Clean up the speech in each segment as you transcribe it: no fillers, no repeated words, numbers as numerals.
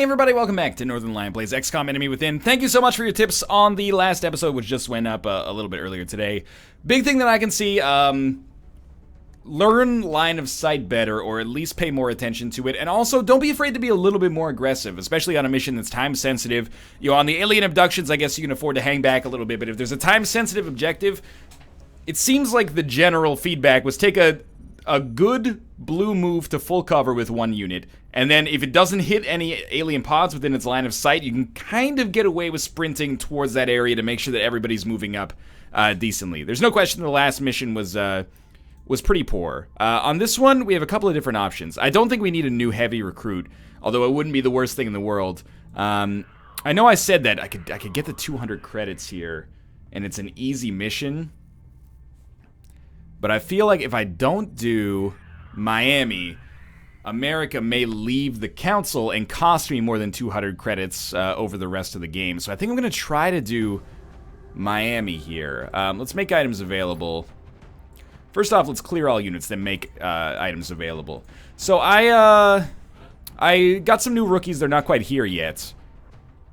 everybody, welcome back to Northernlion Plays XCOM Enemy Within. Thank you so much for your tips on the last episode, which just went up a little bit earlier today. Big thing that I can see, learn line of sight better, or at least pay more attention to it, and also don't be afraid to be a little bit more aggressive, especially on a mission that's time sensitive. You know, on the alien abductions, I guess you can afford to hang back a little bit, but if there's a time sensitive objective, it seems like the general feedback was take a good blue move to full cover with one unit, and then if it doesn't hit any alien pods within its line of sight, you can kind of get away with sprinting towards that area to make sure that everybody's moving up decently. There's no question the last mission was pretty poor. On this one, we have a couple of different options. I don't think we need a new heavy recruit, although it wouldn't be the worst thing in the world. I know I said that I could get the 200 credits here, and it's an easy mission. But I feel like if I don't do Miami, America may leave the council and cost me more than 200 credits over the rest of the game. So I think I'm going to try to do Miami here. Let's make items available. First off, let's clear all units, then make items available. So I got some new rookies. They're not quite here yet,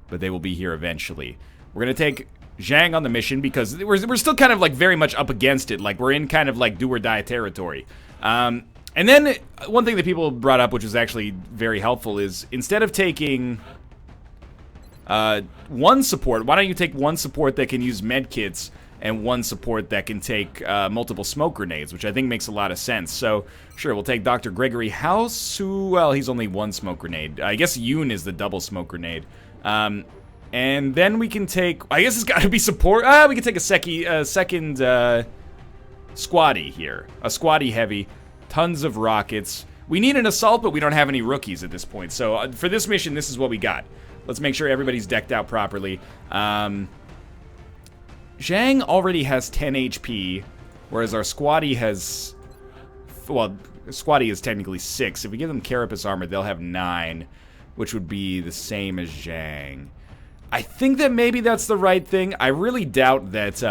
but they will be here eventually. We're going to take Zhang on the mission because we're still kind of like very much up against it. Like we're in kind of like do or die territory. And then one thing that people brought up, which was actually very helpful, is instead of taking one support, why don't you take one support that can use medkits and one support that can take multiple smoke grenades, which I think makes a lot of sense. So sure, we'll take Dr. Gregory House, who, well, he's only one smoke grenade. I guess Yoon is the double smoke grenade. And then we can take, I guess it's got to be support. We can take a second squaddy here. A squaddy heavy. Tons of rockets. We need an assault, but we don't have any rookies at this point. So for this mission, this is what we got. Let's make sure everybody's decked out properly. Zhang already has 10 HP, whereas our squaddy has, well, squaddy is technically 6. If we give them carapace armor, they'll have 9, which would be the same as Zhang. I think that maybe that's the right thing. I really doubt that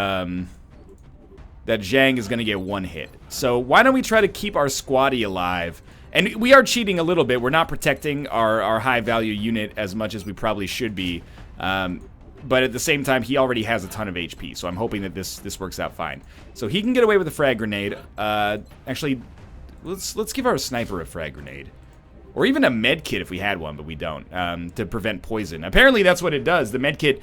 that Zhang is going to get one hit. So why don't we try to keep our squaddy alive? And we are cheating a little bit. We're not protecting our high-value unit as much as we probably should be. But at the same time, he already has a ton of HP, so I'm hoping that this works out fine. So he can get away with a frag grenade. Actually, let's give our sniper a frag grenade. Or even a med kit if we had one, but we don't, to prevent poison. Apparently that's what it does. The med kit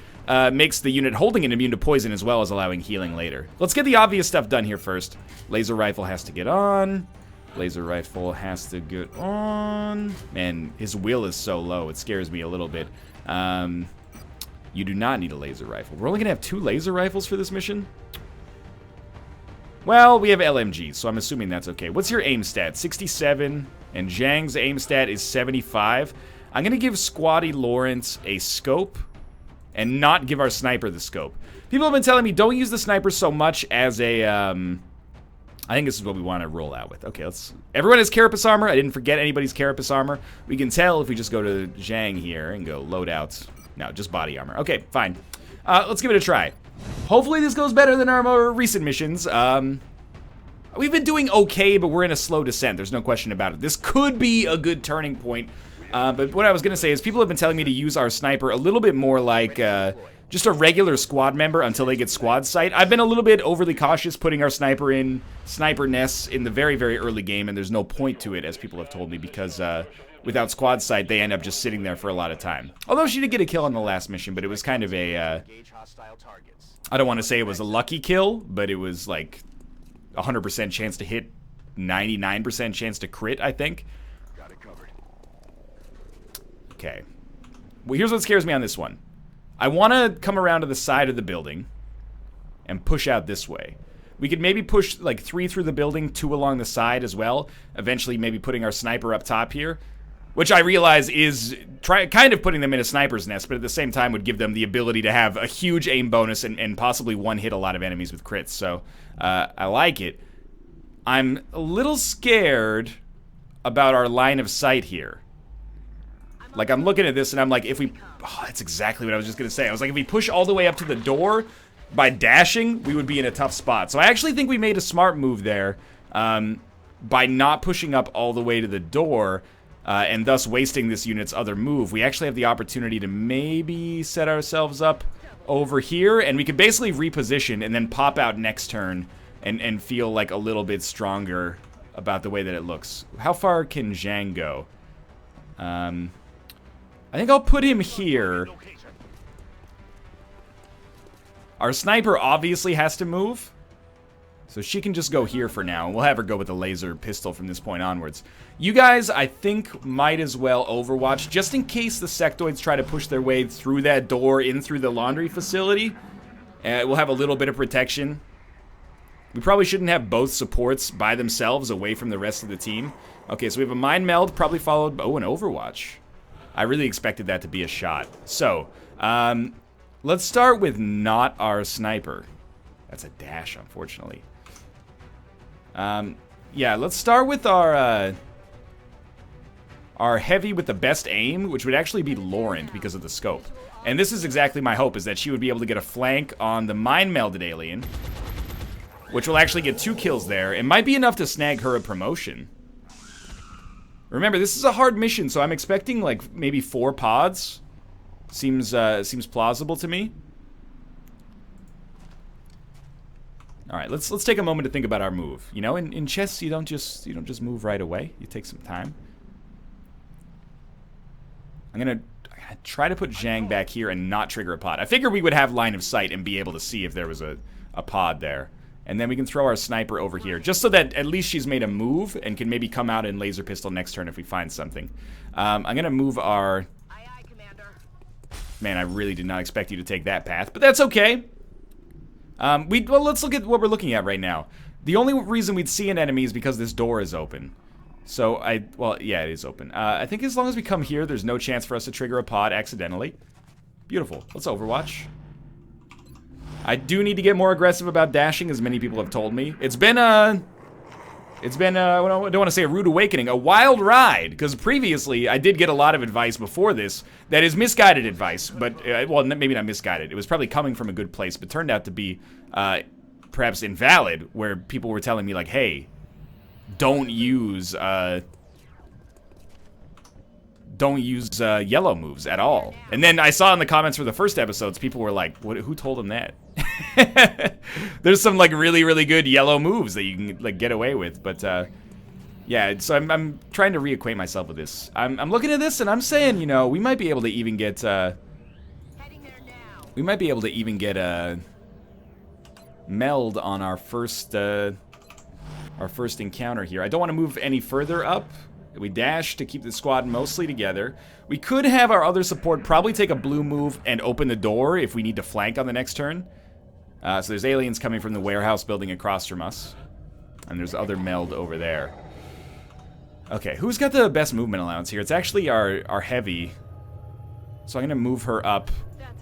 makes the unit holding it immune to poison as well as allowing healing later. Let's get the obvious stuff done here first. Laser rifle has to get on. Laser rifle has to get on. Man, his will is so low, it scares me a little bit. You do not need a laser rifle. We're only going to have 2 laser rifles for this mission? Well, we have LMGs, so I'm assuming that's okay. What's your aim stat? 67, and Zhang's aim stat is 75. I'm going to give Squatty Lawrence a scope, and not give our sniper the scope. People have been telling me, don't use the sniper so much as a, I think this is what we want to roll out with. Okay, everyone has carapace armor. I didn't forget anybody's carapace armor. We can tell if we just go to Zhang here and go loadouts. No, just body armor. Okay, fine. Let's give it a try. Hopefully this goes better than our more recent missions. We've been doing okay, but we're in a slow descent. There's no question about it. This could be a good turning point. But what I was going to say is people have been telling me to use our sniper a little bit more like just a regular squad member until they get squad sight. I've been a little bit overly cautious putting our sniper in sniper nests in the very, very early game, and there's no point to it, as people have told me, because without squad sight, they end up just sitting there for a lot of time. Although she did get a kill on the last mission, but it was kind of a, I don't want to say it was a lucky kill, but it was like 100% chance to hit, 99% chance to crit, I think. Got it covered. Okay. Well, here's what scares me on this one. I want to come around to the side of the building and push out this way. We could maybe push like 3 through the building, 2 along the side as well. Eventually maybe putting our sniper up top here, which I realize is kind of putting them in a sniper's nest, but at the same time would give them the ability to have a huge aim bonus and possibly one-hit a lot of enemies with crits. So I like it. I'm a little scared about our line of sight here. Like, I'm looking at this and I'm like, if we... Oh, that's exactly what I was just going to say. I was like, if we push all the way up to the door by dashing, we would be in a tough spot. So I actually think we made a smart move there by not pushing up all the way to the door. and thus wasting this unit's other move, we actually have the opportunity to maybe set ourselves up over here, and we could basically reposition and then pop out next turn and feel like a little bit stronger about the way that it looks. How far can Zhang go? I think I'll put him here. Our sniper obviously has to move, so she can just go here for now, and we'll have her go with the laser pistol from this point onwards. You guys, I think, might as well overwatch, just in case the sectoids try to push their way through that door in through the laundry facility. We'll have a little bit of protection. We probably shouldn't have both supports by themselves away from the rest of the team. Okay, so we have a mind meld, probably followed by, oh, an overwatch. I really expected that to be a shot. So, let's start with not our sniper. That's a dash, unfortunately. Yeah, let's start with our heavy with the best aim, which would actually be Laurent because of the scope. And this is exactly my hope, is that she would be able to get a flank on the mind-melded alien, which will actually get 2 kills there. It might be enough to snag her a promotion. Remember, this is a hard mission, so I'm expecting, like, maybe 4 pods. Seems plausible to me. All right, let's take a moment to think about our move. You know, in chess, you don't just move right away. You take some time. I'm gonna try to put Zhang back here and not trigger a pod. I figured we would have line of sight and be able to see if there was a pod there. And then we can throw our sniper over here, just so that at least she's made a move and can maybe come out and laser pistol next turn if we find something. I'm gonna move our... Man, I really did not expect you to take that path, but that's okay. Well, let's look at what we're looking at right now. The only reason we'd see an enemy is because this door is open. So well, yeah, it is open. I think as long as we come here, there's no chance for us to trigger a pod accidentally. Beautiful. Let's overwatch. I do need to get more aggressive about dashing, as many people have told me. It's been I don't want to say a rude awakening, a wild ride, because previously I did get a lot of advice before this that is misguided advice, but, well, maybe not misguided. It was probably coming from a good place, but turned out to be perhaps invalid, where people were telling me, like, hey, don't use yellow moves at all. And then I saw in the comments for the first episodes, people were like, who told them that? There's some, like, really, really good yellow moves that you can, like, get away with, but, yeah, so I'm trying to reacquaint myself with this. I'm looking at this and I'm saying, you know, we might be able to even get, meld on our first encounter here. I don't want to move any further up. We dash to keep the squad mostly together. We could have our other support probably take a blue move and open the door if we need to flank on the next turn. So there's aliens coming from the warehouse building across from us. And there's other meld over there. Okay, who's got the best movement allowance here? It's actually our heavy. So I'm going to move her up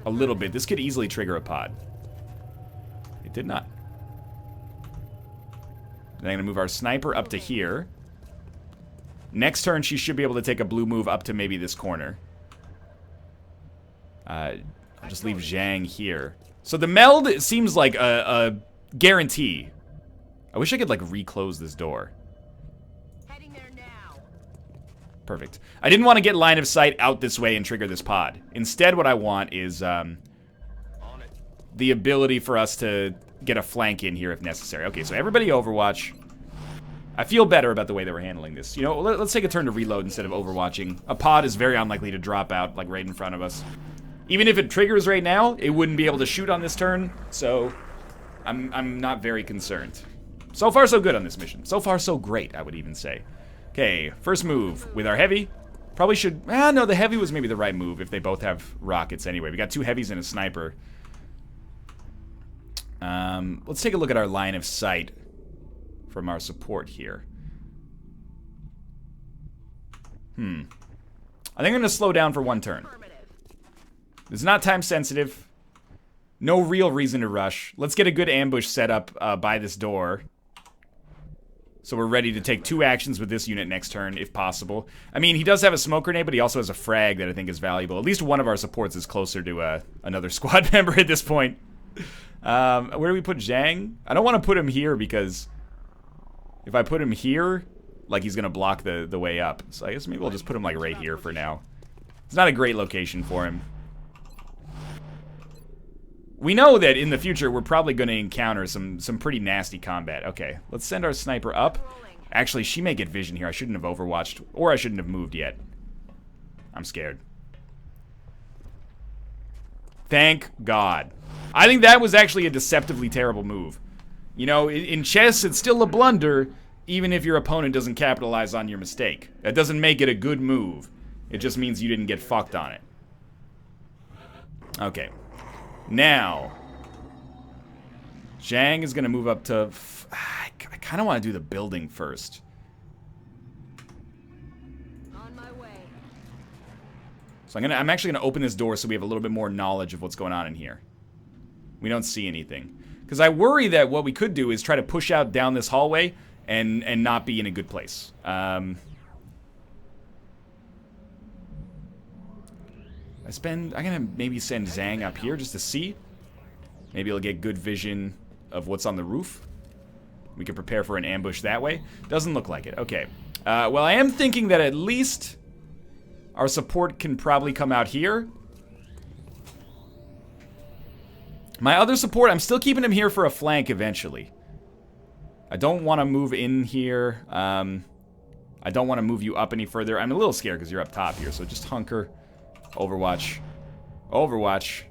a little bit. This could easily trigger a pod. It did not. Then I'm going to move our sniper up to here. Next turn, she should be able to take a blue move up to maybe this corner. I'll just leave Zhang here. So the meld, it seems like a guarantee. I wish I could, like, reclose this door. Heading there now. Perfect. I didn't want to get line of sight out this way and trigger this pod. Instead, what I want is the ability for us to get a flank in here if necessary. Okay, so everybody overwatch. I feel better about the way that we're handling this. You know, let's take a turn to reload instead of overwatching. A pod is very unlikely to drop out, like, right in front of us. Even if it triggers right now, it wouldn't be able to shoot on this turn, so I'm not very concerned. So far, so good on this mission. So far, so great, I would even say. Okay, first move with our heavy. Probably should... no, the heavy was maybe the right move if they both have rockets anyway. We got 2 heavies and a sniper. Let's take a look at our line of sight from our support here. I think I'm going to slow down for 1 turn. It's not time sensitive. No real reason to rush. Let's get a good ambush set up by this door. So we're ready to take 2 actions with this unit next turn, if possible. I mean, he does have a smoke grenade, but he also has a frag that I think is valuable. At least one of our supports is closer to another squad member at this point. Where do we put Zhang? I don't want to put him here because if I put him here, like he's gonna block the way up. So I guess maybe we'll just put him like right here for now. It's not a great location for him. We know that in the future we're probably going to encounter some pretty nasty combat. Okay, let's send our sniper up. Actually, she may get vision here. I shouldn't have overwatched, or I shouldn't have moved yet. I'm scared. Thank God. I think that was actually a deceptively terrible move. You know, in chess, it's still a blunder, even if your opponent doesn't capitalize on your mistake. That doesn't make it a good move. It just means you didn't get fucked on it. Okay. Now, Zhang is going to move up to... I kind of want to do the building first. On my way. So I'm actually going to open this door so we have a little bit more knowledge of what's going on in here. We don't see anything. Because I worry that what we could do is try to push out down this hallway and not be in a good place. I'm gonna maybe send Zhang up here just to see. Maybe he'll get good vision of what's on the roof. We can prepare for an ambush that way. Doesn't look like it. Okay. Well, I am thinking that at least our support can probably come out here. My other support, I'm still keeping him here for a flank eventually. I don't want to move in here. I don't want to move you up any further. I'm a little scared because you're up top here, so just hunker. Overwatch. Overwatch.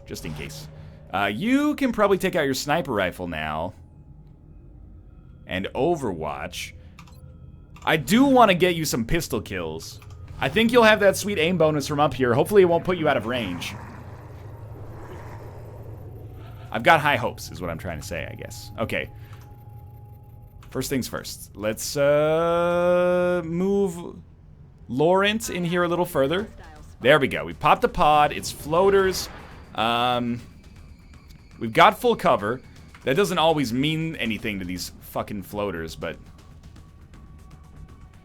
Just in case. You can probably take out your sniper rifle now. And Overwatch. I do want to get you some pistol kills. I think you'll have that sweet aim bonus from up here. Hopefully it won't put you out of range. I've got high hopes, is what I'm trying to say, I guess. Okay. First things first. Let's move Laurent in here a little further. There we go. We popped the pod. It's floaters. We've got full cover. That doesn't always mean anything to these fucking floaters, but...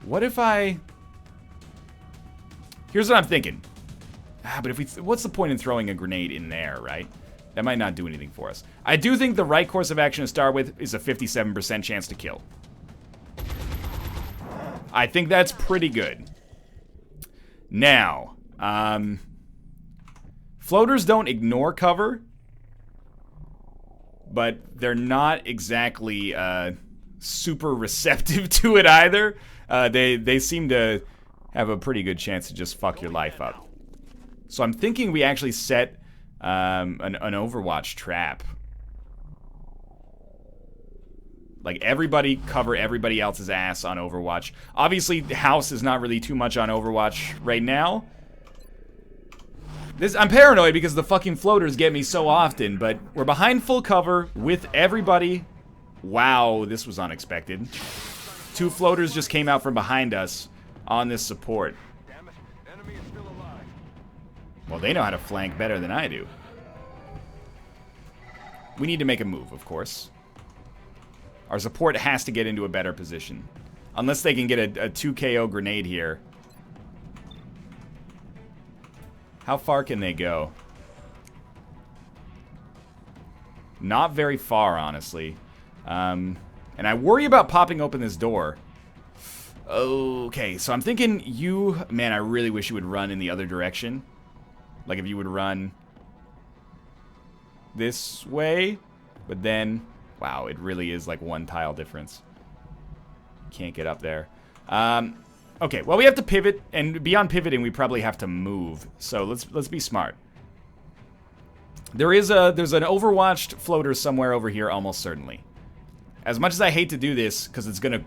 What if I... Here's what I'm thinking. But if we... What's the point in throwing a grenade in there, right? That might not do anything for us. I do think the right course of action to start with is a 57% chance to kill. I think that's pretty good. Now... floaters don't ignore cover, but they're not exactly super receptive to it either. They seem to have a pretty good chance to just fuck your life up. So I'm thinking we actually set an Overwatch trap. Like, everybody cover everybody else's ass on Overwatch. Obviously, House is not really too much on Overwatch right now. I'm paranoid because the fucking floaters get me so often, but we're behind full cover with everybody. Wow, this was unexpected. 2 floaters just came out from behind us on this support. Damn it, enemy is still alive. Well, they know how to flank better than I do. We need to make a move, of course. Our support has to get into a better position. Unless they can get a 2 KO grenade here. How far can they go? Not very far, honestly. And I worry about popping open this door. Okay, so I'm thinking you... Man, I really wish you would run in the other direction. Like if you would run this way, but then... Wow, it really is like 1 tile difference. Can't get up there. Okay, well, we have to pivot, and beyond pivoting, we probably have to move. So let's be smart. There's an Overwatched floater somewhere over here, almost certainly. As much as I hate to do this, because it's gonna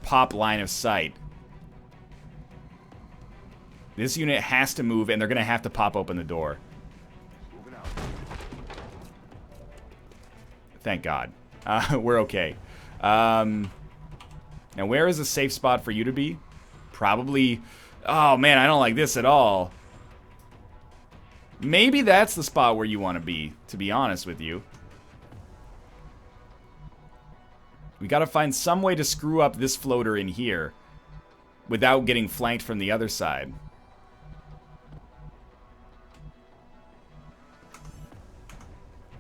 pop line of sight, this unit has to move, and they're gonna have to pop open the door. Thank God. We're okay. Now, where is a safe spot for you to be? Probably... Oh, man, I don't like this at all. Maybe that's the spot where you want to be honest with you. We gotta find some way to screw up this floater in here without getting flanked from the other side.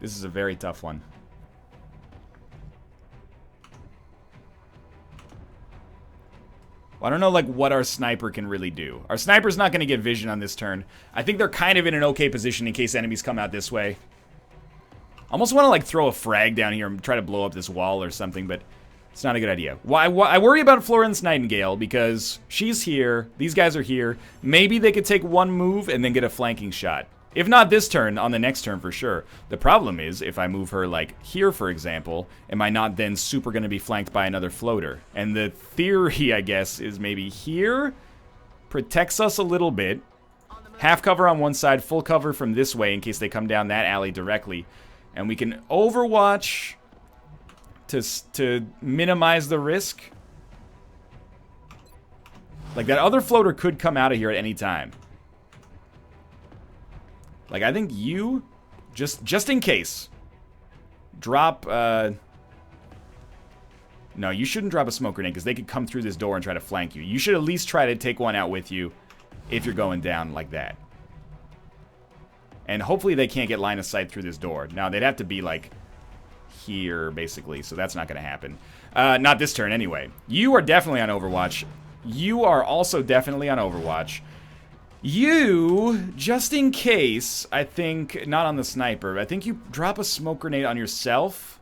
This is a very tough one. Well, I don't know, like, what our sniper can really do. Our sniper's not going to get vision on this turn. I think they're kind of in an okay position in case enemies come out this way. Almost want to, like, throw a frag down here and try to blow up this wall or something, but it's not a good idea. I worry about Florence Nightingale because she's here. These guys are here. Maybe they could take one move and then get a flanking shot. If not this turn, on the next turn for sure. The problem is, if I move her, like, here, for example, am I not then super going to be flanked by another floater? And the theory, I guess, is maybe here protects us a little bit. Half cover on one side, full cover from this way in case they come down that alley directly. And we can overwatch to minimize the risk. Like, that other floater could come out of here at any time. Like, I think you, just in case, drop, no, you shouldn't drop a smoke grenade because they could come through this door and try to flank you. You should at least try to take one out with you if you're going down like that. And hopefully they can't get line of sight through this door. Now, they'd have to be, like, here, basically, so that's not going to happen. Not this turn, anyway. You are definitely on Overwatch. You are also definitely on Overwatch. You, just in case, I think, not on the sniper, I think you drop a smoke grenade on yourself.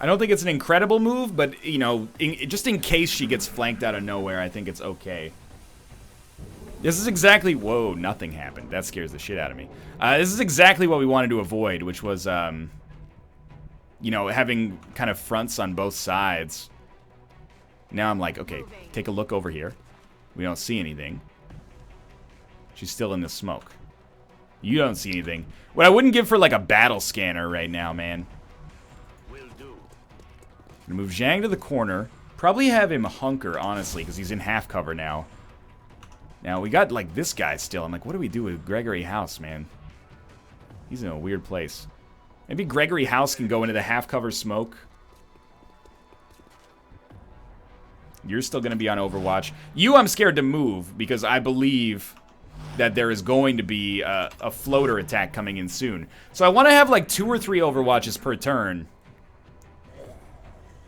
I don't think it's an incredible move, but, you know, just in case she gets flanked out of nowhere, I think it's okay. This is exactly... Whoa, nothing happened. That scares the shit out of me. This is exactly what we wanted to avoid, which was, you know, having kind of fronts on both sides. Now I'm like, okay, take a look over here. We don't see anything. She's still in the smoke. You don't see anything. What I wouldn't give for, like, a battle scanner right now, man. Gonna move Zhang to the corner. Probably have him hunker, honestly, because he's in half cover now. Now, we got, like, this guy still. I'm like, what do we do with Gregory House, man? He's in a weird place. Maybe Gregory House can go into the half cover smoke. You're still going to be on Overwatch. You, I'm scared to move because I believe that there is going to be a floater attack coming in soon. So I want to have like 2 or 3 Overwatches per turn.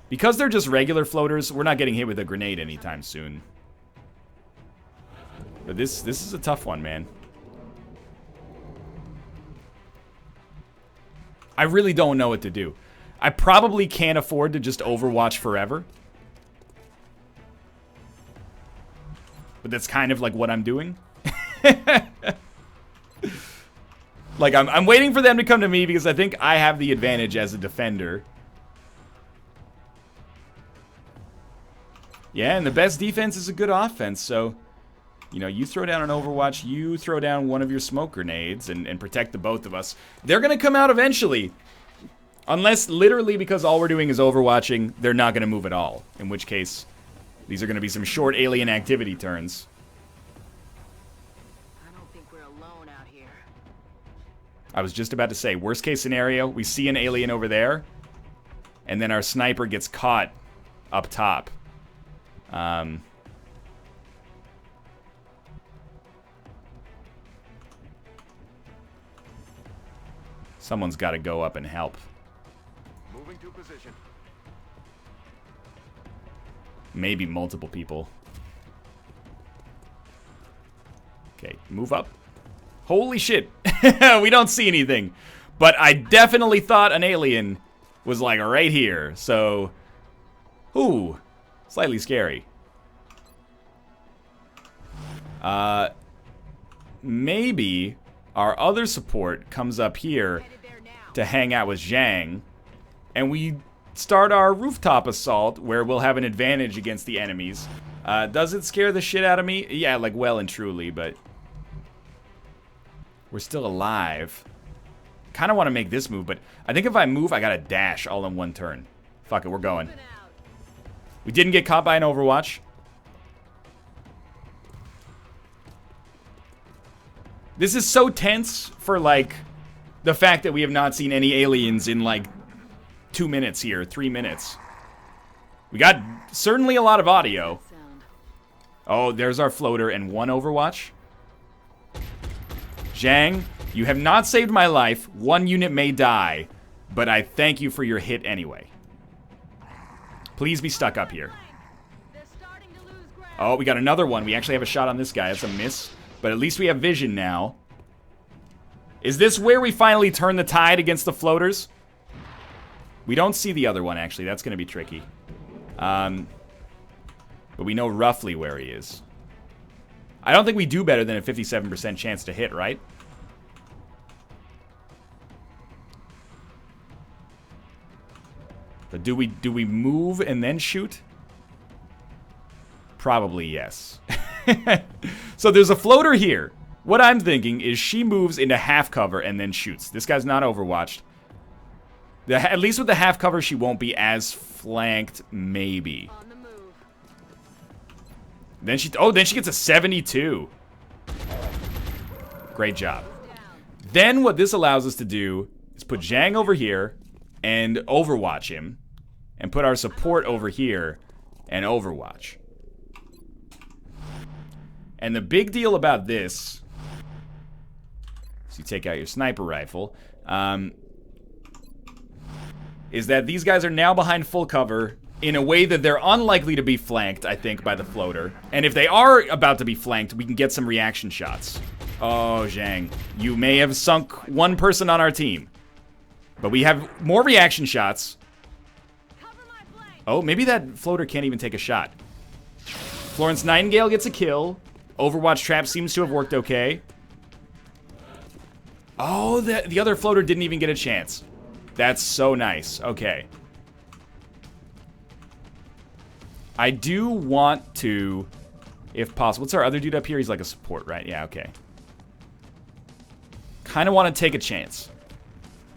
Because they're just regular floaters, we're not getting hit with a grenade anytime soon. But this is a tough one, man. I really don't know what to do. I probably can't afford to just Overwatch forever. But that's kind of like what I'm doing. Like, I'm waiting for them to come to me because I think I have the advantage as a defender. Yeah, and the best defense is a good offense, so... You know, you throw down an Overwatch, you throw down one of your smoke grenades and protect the both of us. They're going to come out eventually. Unless, literally, because all we're doing is Overwatching, they're not going to move at all. In which case, these are going to be some short alien activity turns. I don't think we're alone out here. I was just about to say, worst case scenario, we see an alien over there, and then our sniper gets caught up top. Someone's got to go up and help. Moving to position. Maybe multiple people. Okay, move up. Holy shit. We don't see anything. But I definitely thought an alien was like right here. So, ooh, slightly scary. Maybe our other support comes up here to hang out with Zhang, and we start our rooftop assault where we'll have an advantage against the enemies. Does it scare the shit out of me? Yeah, like well and truly, but we're still alive. Kind of want to make this move, but I think if I move, I gotta dash all in one turn. Fuck it, we're going. We didn't get caught by an Overwatch. This is so tense for, like, the fact that we have not seen any aliens in, like, 2 minutes here, 3 minutes. We got certainly a lot of audio. Oh, there's our floater and 1 Overwatch. Zhang, you have not saved my life. 1 unit may die. but I thank you for your hit anyway. Please be stuck up here. Oh, we got another one. We actually have a shot on this guy. That's a miss. But at least we have vision now. Is this where we finally turn the tide against the floaters? We don't see the other one, actually. That's going to be tricky. But we know roughly where he is. I don't think we do better than a 57% chance to hit, right? But do we move and then shoot? Probably yes. So there's a floater here. What I'm thinking is she moves into half cover and then shoots. This guy's not overwatched. At least with the half cover, she won't be as flanked, maybe. Then she gets a 72. Great job. Then what this allows us to do is put Zhang over here and overwatch him, and put our support over here and overwatch. And the big deal about this, so you take out your sniper rifle, is that these guys are now behind full cover in a way that they're unlikely to be flanked, I think, by the floater. And if they are about to be flanked, we can get some reaction shots. Oh, Zhang, you may have sunk one person on our team. But we have more reaction shots. Oh, maybe that floater can't even take a shot. Florence Nightingale gets a kill. Overwatch trap seems to have worked okay. Oh, the other floater didn't even get a chance. That's so nice. Okay. I do want to, if possible. What's our other dude up here? He's like a support, right? Yeah, okay. Kind of want to take a chance.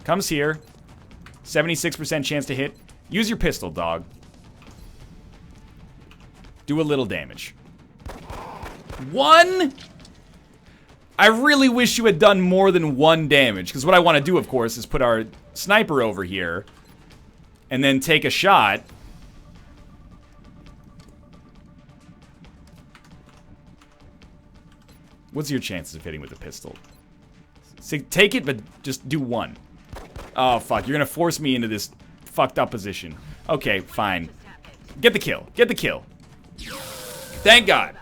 Comes here. 76% chance to hit. Use your pistol, dog. Do a little damage. One? I really wish you had done more than one damage. Because what I want to do, of course, is put our sniper over here. And then take a shot. What's your chances of hitting with a pistol? So take it, but just do one. Oh, fuck. You're going to force me into this fucked up position. Okay, fine. Get the kill. Get the kill. Thank God.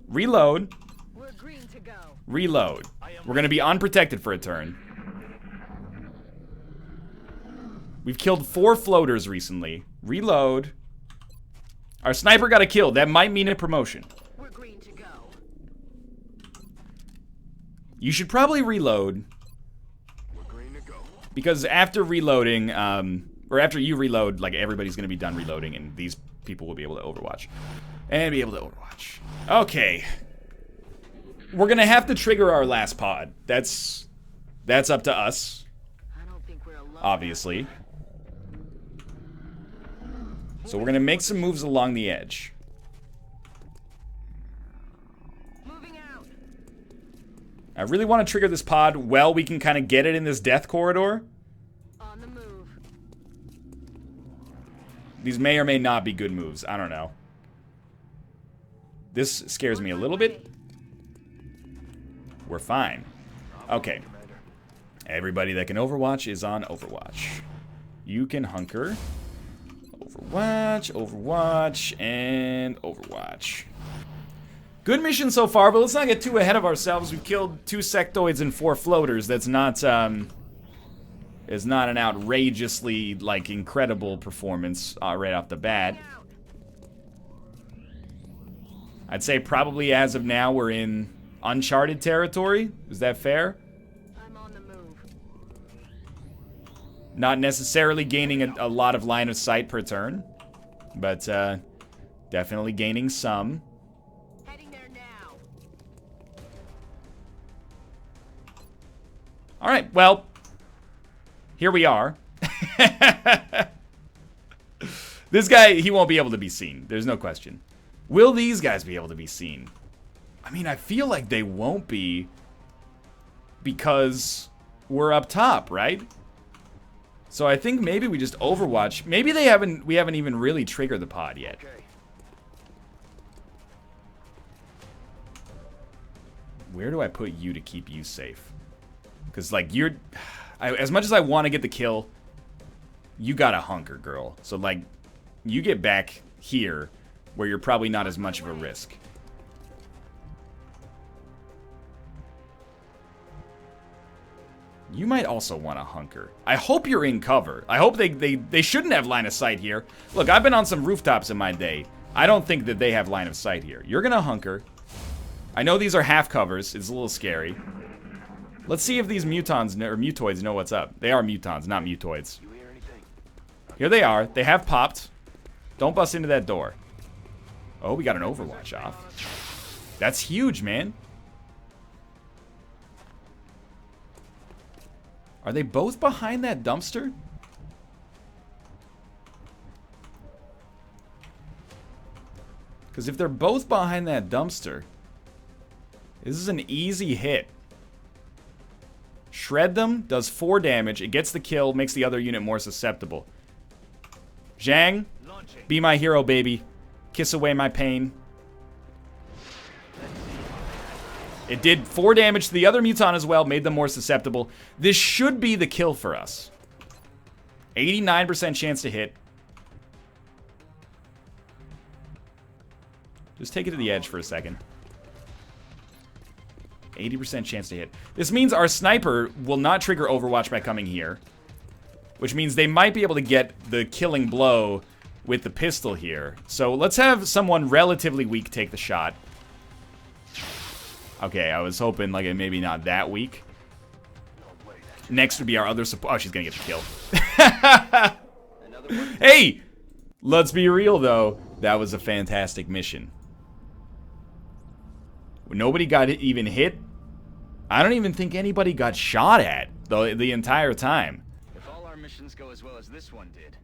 Reload. Reload. We're going to be unprotected for a turn. We've killed 4 floaters recently. Reload. Our sniper got a kill. That might mean a promotion. You should probably reload. Because after reloading, or after you reload, like, everybody's going to be done reloading, and these people will be able to overwatch. And be able to overwatch. Okay. We're going to have to trigger our last pod. That's up to us. Obviously. So we're going to make some moves along the edge. I really want to trigger this pod while we can kind of get it in this death corridor. On the move. These may or may not be good moves. I don't know. This scares me a little bit. We're fine. Okay. Everybody that can Overwatch is on Overwatch. You can hunker. Overwatch, Overwatch, and Overwatch. Good mission so far, but let's not get too ahead of ourselves. We've killed 2 sectoids and 4 floaters. That's not, is not an outrageously, like, incredible performance right off the bat. I'd say probably as of now we're in uncharted territory. Is that fair? I'm on the move. Not necessarily gaining a lot of line of sight per turn, but definitely gaining some. All right, well, here we are. This guy, he won't be able to be seen. There's no question. Will these guys be able to be seen? I mean, I feel like they won't be because we're up top, right? So I think maybe we just Overwatch. Maybe we haven't even really triggered the pod yet. Where do I put you to keep you safe? Because, like, As much as I want to get the kill, you gotta hunker, girl. So, like, you get back here, where you're probably not as much of a risk. You might also want to hunker. I hope you're in cover. I hope they shouldn't have line of sight here. Look, I've been on some rooftops in my day. I don't think that they have line of sight here. You're gonna hunker. I know these are half covers. It's a little scary. Let's see if these mutons or mutoids know what's up. They are mutons, not mutoids. You hear anything? Here they are. They have popped. Don't bust into that door. Oh, we got an overwatch off. That's huge, man. Are they both behind that dumpster? Because if they're both behind that dumpster, this is an easy hit. Shred them, does 4 damage. It gets the kill, makes the other unit more susceptible. Zhang, be my hero, baby. Kiss away my pain. It did 4 damage to the other muton as well, made them more susceptible. This should be the kill for us. 89% chance to hit. Just take it to the edge for a second. 80% chance to hit. This means our sniper will not trigger Overwatch by coming here. Which means they might be able to get the killing blow with the pistol here. So let's have someone relatively weak take the shot. Okay, I was hoping like maybe not that weak. Next would be our other support. Oh, she's gonna get the kill. Hey! Let's be real though. That was a fantastic mission. Nobody got even hit. I don't even think anybody got shot at the entire time. If all our missions go as well as this one did,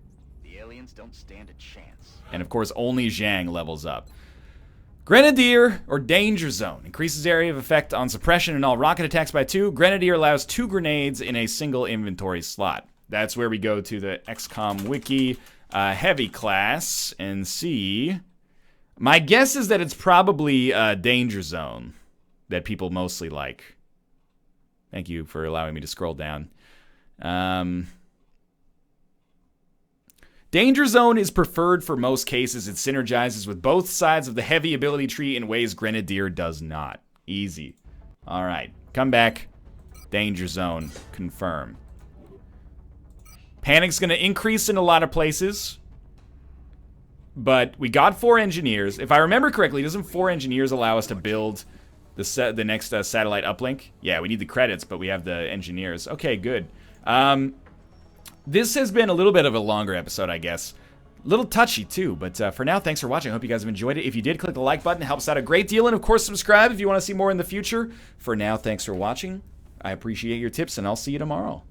the aliens don't stand a chance. And of course, only Zhang levels up. Grenadier, or Danger Zone, increases area of effect on suppression and all rocket attacks by 2. Grenadier allows 2 grenades in a single inventory slot. That's where we go to the XCOM wiki, heavy class, and see. My guess is that it's probably Danger Zone that people mostly like. Thank you for allowing me to scroll down. Danger Zone is preferred for most cases. It synergizes with both sides of the heavy ability tree in ways Grenadier does not. Easy. Alright, come back. Danger Zone, confirm. Panic's going to increase in a lot of places. But we got 4 engineers. If I remember correctly, doesn't 4 engineers allow us to build the next satellite uplink? Yeah, we need the credits, but we have the engineers. Okay, good. This has been a little bit of a longer episode, I guess. A little touchy, too. But for now, thanks for watching. I hope you guys have enjoyed it. If you did, click the like button. It helps out a great deal. And, of course, subscribe if you want to see more in the future. For now, thanks for watching. I appreciate your tips, and I'll see you tomorrow.